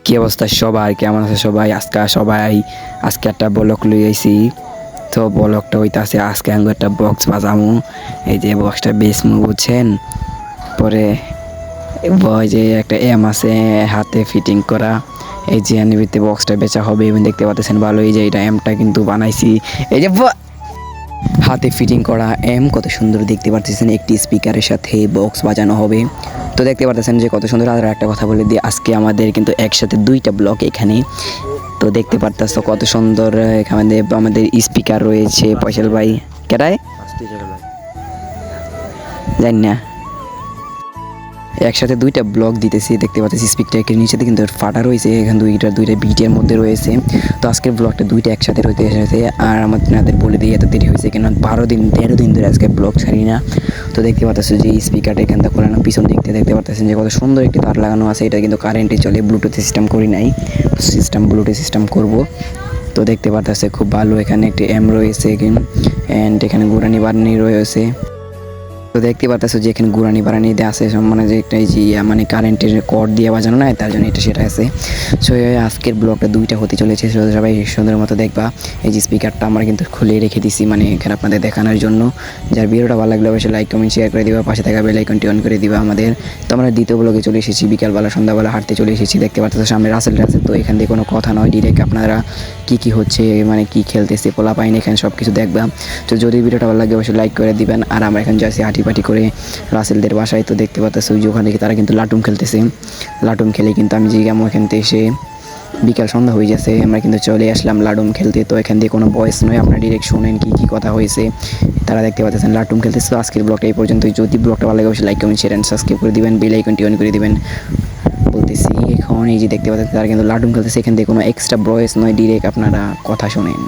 কি অবস্থা সবার, কেমন আছে সবাই? আজকে একটা ব্লগ লই আইছি। তো ব্লগটা হইতাছে আজকে আমি একটা বক্স বাজামু। এই যে বক্সটা বেচমু বুঝছেন। পরে ওই যে একটা এম আছে হাতে ফিটিং করা, এই যে নিবিতে বক্সটা বেচা হবে। এবং দেখতে পাচ্ছেন ভালো, এই যে এটা এমটা কিন্তু বানাইছি। এই যে হাতে ফিটিং করা এম, কত সুন্দর দেখতে পাচ্ছেন। একটি স্পিকারের সাথে বক্স বাজানো হবে। তো দেখতে পাচ্ছেন যে কত সুন্দর। আর একটা কথা বলে দিই, আজকে আমাদের কিন্তু একসাথে দুইটা ব্লক এখানে। তো দেখতে পারতেছ কত সুন্দর এখানে আমাদের স্পিকার রয়েছে। ফয়সাল ভাই কেটায় জানি না, একসাথে দুইটা ব্লক দিতেছি। দেখতে পাচ্ছি স্পিকটাকে নিচেতে কিন্তু ফাটা রয়েছে, এখানে দুইটা বিটের মধ্যে রয়েছে। তো আজকের ব্লগটা দুইটা একসাথে রইতে এসেছে। আর আমাদের বলে দিই এত দেরি হয়েছে কেন, 13 দিন ধরে আজকে ব্লগ ছাড়ি না। তো দেখতে পাচ্ছি যে স্পিকারটা এখান থেকে খোলানো, পিছন দেখতে পাচ্ছেন যে কত সুন্দর একটি তার লাগানো আছে। এটা কিন্তু কারেন্টে চলে, ব্লুটুথ সিস্টেম করি নাই, ব্লুটুথ সিস্টেম করব। তো দেখতে পাচ্ছি খুব ভালো, এখানে একটি এম রয়েছে অ্যান্ড এখানে গুরানি বারানি রয়েছে। তো দেখতে পাচ্ছ যে এখানে গুরানি বারানি দিয়ে আছে, মানে যে একটা যে মানে কারেন্টের কর্ড দিয়ে বাজানো না, তার জন্য এটা সেটা আছে। সো আজকের ব্লগটা দুইটা হতে চলেছে, সবাই সুন্দর মতো দেখবা। এই যে স্পিকারটা আমরা কিন্তু খুলে রেখে দিছি, মানে এখানে আপনাদের দেখানোর জন্য। যার ভিডিওটা ভালো লাগলে অবশ্যই লাইক কমেন্ট শেয়ার করে দিবা, পাশে থাকা বেল আইকনটি অন করে দিবা আমাদের। তো আমরা দ্বিতীয় ব্লগে চলে এসেছি, বিকালবেলা সন্ধ্যাবেলা হাঁটতে চলে এসেছি। দেখতে পাচ্ছ সামনে রাসেল, তো এখান দিয়ে কোনো কথা নয়, ডিরেক্ট আপনারা কি হচ্ছে মানে কি খেলতেছে পোলা পাইন এখানে সব কিছু দেখবা। তো যদি ভিডিওটা ভালো লাগে অবশ্যই লাইক করে দিবেন। আর আমরা এখন যাচ্ছি হাঁটি করে রাসেলদের বাসায়। তো দেখতে পাচ্ছি ওই যে ওখানে তারা কিন্তু লাটুম খেলতেছে। লাটুম খেলে কিন্তু আমি যে এখান থেকে এসে বিকাল সন্ধ্যা হয়ে যাচ্ছে, আমরা কিন্তু চলে আসলাম লাডুম খেলতে। তো এখান দিয়ে কোনো ভয়েস নয়, আপনারা ডিরেক্ট শোনেন কি কথা হয়েছে। তারা দেখতে পাচ্ছেন লাটুম খেলতেছে। তো আজকের ব্লগটা এই পর্যন্তই। যদি ব্লগটা ভালো লাগে অবশ্যই like comment share and subscribe করে দিবেন, বেল আইকনটি অন করে দিবেন বলতেছি। এখন এই যে দেখতে পাচ্ছেন তারা কিন্তু লাডুম খেলতেছে, এখান থেকে কোনো এক্সট্রা ভয়েস নয়, ডিরেক্ট আপনারা কথা শোনেন।